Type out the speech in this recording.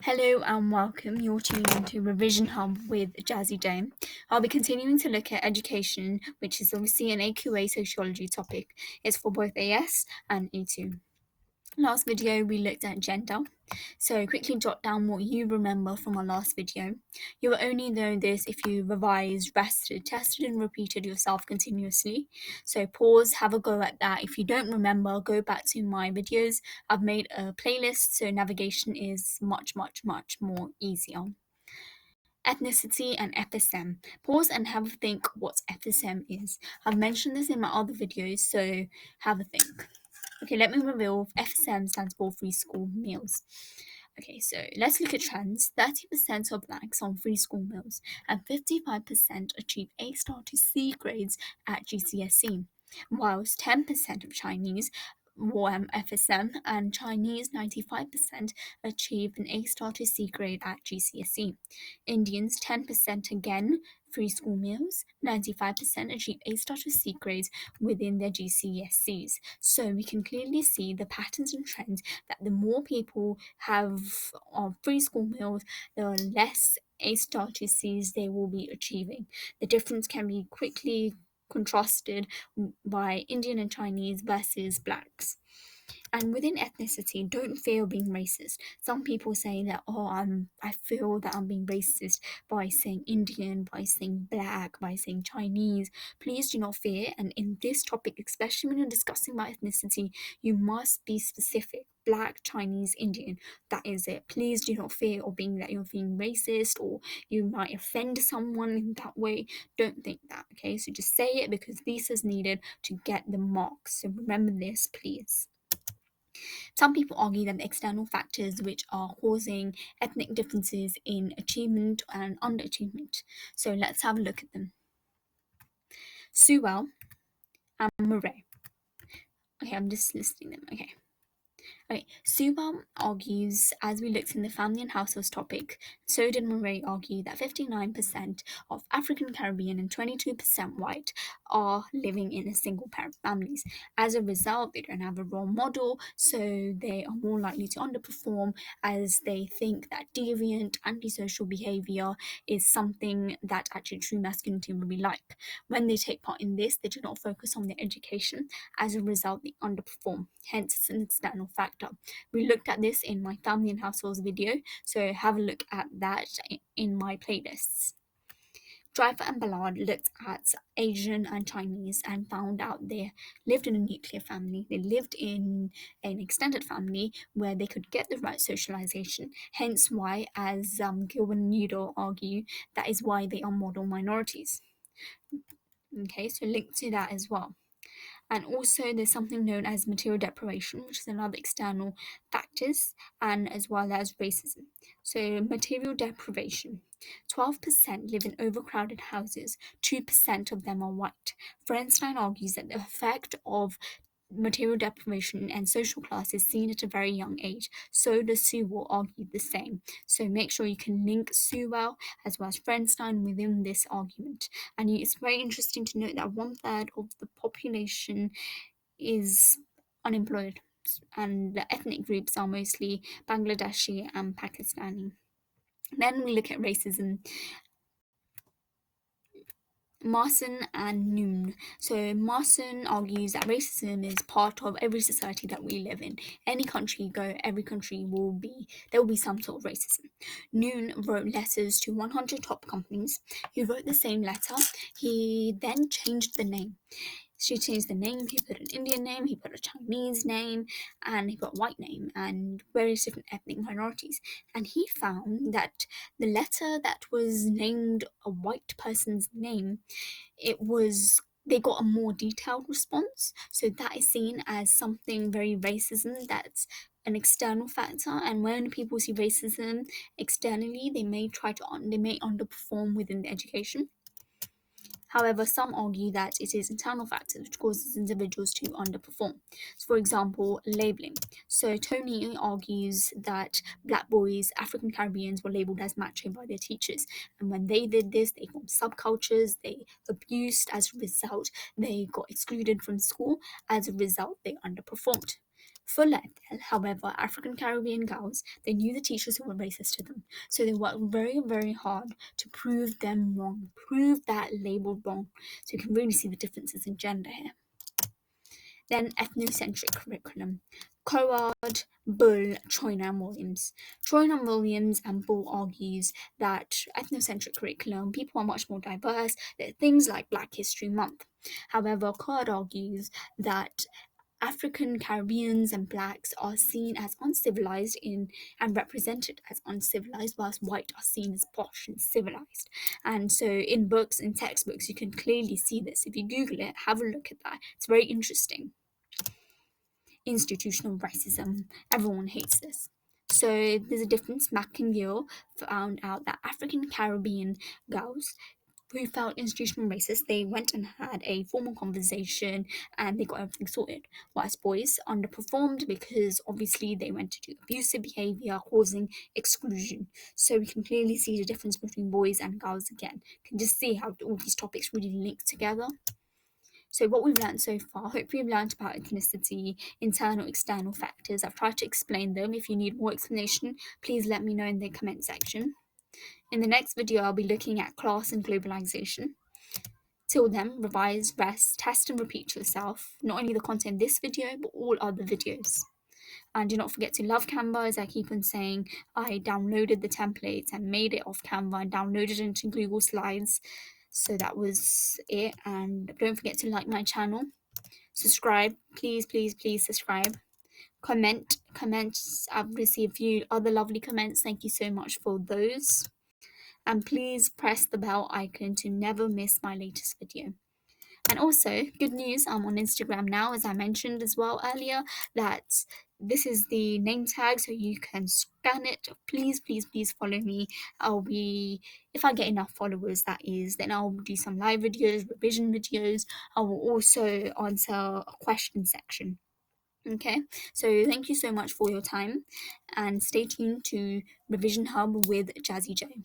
Hello and welcome. You're tuning into Revision Hub with Jazzy Dame. I'll be continuing to look at education, which is obviously an AQA Sociology topic. It's for both AS and E2. Last video we looked at gender, so quickly jot down what you remember from our last video. You will only know this if you revised, rested, tested and repeated yourself continuously. So pause, have a go at that. If you don't remember, go back to my videos. I've made a playlist so navigation is much more easier. Ethnicity and FSM. Pause and have a think what FSM is. I've mentioned this in my other videos, so have a think. Okay, let me reveal. FSM stands for free school meals. Okay, so let's look at trends. 30% of blacks on free school meals and 55% achieve A star to C grades at GCSE, whilst 10% of Chinese FSM and Chinese 95% achieve an A star to C grade at GCSE. Indians 10% again free school meals, 95% achieve A star to C grades within their GCSEs. So we can clearly see the patterns and trends that the more people have free school meals, the less A star to C's they will be achieving. The difference can be quickly contrasted by Indian and Chinese versus blacks. And within ethnicity, don't fear being racist. Some people say that, I feel that I'm being racist by saying Indian, by saying black, by saying Chinese. Please do not fear. And in this topic, especially when you're discussing about ethnicity, you must be specific. Black, Chinese, Indian. That is it. Please do not fear or being that you're being racist or you might offend someone in that way. Don't think that, okay? So just say it because this is needed to get the marks. So remember this, please. Some people argue that the external factors which are causing ethnic differences in achievement and underachievement. So let's have a look at them. Sewell and Murray. Okay, I'm just listing them. Okay, Sewell argues, as we looked in the family and households topic, so did Murray argue that 59% of African Caribbean and 22% white are living in a single parent families. As a result, they don't have a role model, so they are more likely to underperform as they think that deviant, antisocial behavior is something that actually true masculinity would be like. When they take part in this, they do not focus on their education. As a result, they underperform. Hence, it's an external factor. We looked at this in my family and households video, so have a look at that in my playlists. Driver and Ballard looked at Asian and Chinese and found out they lived in a nuclear family. They lived in an extended family where they could get the right socialization. Hence why, as Gilbert and Udall argue, that is why they are model minorities. Okay, so link to that as well. And also there's something known as material deprivation, which is another external factors, and as well as racism. So material deprivation. 12% live in overcrowded houses, 2% of them are white. Feinstein argues that the effect of material deprivation and social class is seen at a very young age. So does Sewell argue the same. So make sure you can link Sewell as well as Feinstein within this argument. And it's very interesting to note that 1/3 of the population is unemployed, and the ethnic groups are mostly Bangladeshi and Pakistani. Then we look at racism. Marson and Noon. So Marson argues that racism is part of every society that we live in. Any country you go, every country there will be some sort of racism. Noon wrote letters to 100 top companies. He wrote the same letter. He then changed the name. She changed the name. He put an Indian name, he put a Chinese name, and he put a white name and various different ethnic minorities. And he found that the letter that was named a white person's name, they got a more detailed response. So that is seen as something very racism. That's an external factor, and when people see racism externally, they may underperform within the education. However, some argue that it is internal factors which causes individuals to underperform. So for example, labeling. So Tony argues that black boys, African Caribbeans, were labeled as macho by their teachers. And when they did this, they formed subcultures, they abused. As a result, they got excluded from school. As a result, they underperformed. For Ethel, however, African Caribbean girls, they knew the teachers who were racist to them, so they worked very, very hard to prove them wrong, prove that label wrong. So you can really see the differences in gender here. Then ethnocentric curriculum. Coard, Bull, Troyner and Williams. Troyner and Williams and Bull argues that ethnocentric curriculum, people are much more diverse. There are things like Black History Month. However, Coard argues that African Caribbeans and blacks are seen as uncivilized and represented as uncivilized, whilst white are seen as posh and civilized. And so in books and textbooks you can clearly see this. If you Google it, have a look at that. It's very interesting. Institutional racism. Everyone hates this. So there's a difference. Mack and Gill found out that African Caribbean girls who felt institutional racist, they went and had a formal conversation and they got everything sorted. Whilst boys underperformed because obviously they went to do abusive behavior, causing exclusion. So we can clearly see the difference between boys and girls again. You can just see how all these topics really link together. So what we've learned so far, hopefully we've learned about ethnicity, internal, external factors. I've tried to explain them. If you need more explanation, please let me know in the comment section. In the next video, I'll be looking at class and globalization. Till then, revise, rest, test and repeat yourself, not only the content in this video, but all other videos. And do not forget to love Canva, as I keep on saying. I downloaded the templates and made it off Canva and downloaded it into Google Slides. So that was it. And don't forget to like my channel. Subscribe. Please, please, please subscribe. Comment. I've received a few other lovely comments. Thank you so much for those. And please press the bell icon to never miss my latest video. And also, good news, I'm on Instagram now, as I mentioned as well earlier, that this is the name tag, so you can scan it. Please, please, please follow me. If I get enough followers, that is, then I'll do some live videos, revision videos. I will also answer a question section. Okay, so thank you so much for your time and stay tuned to Revision Hub with Jazzy J.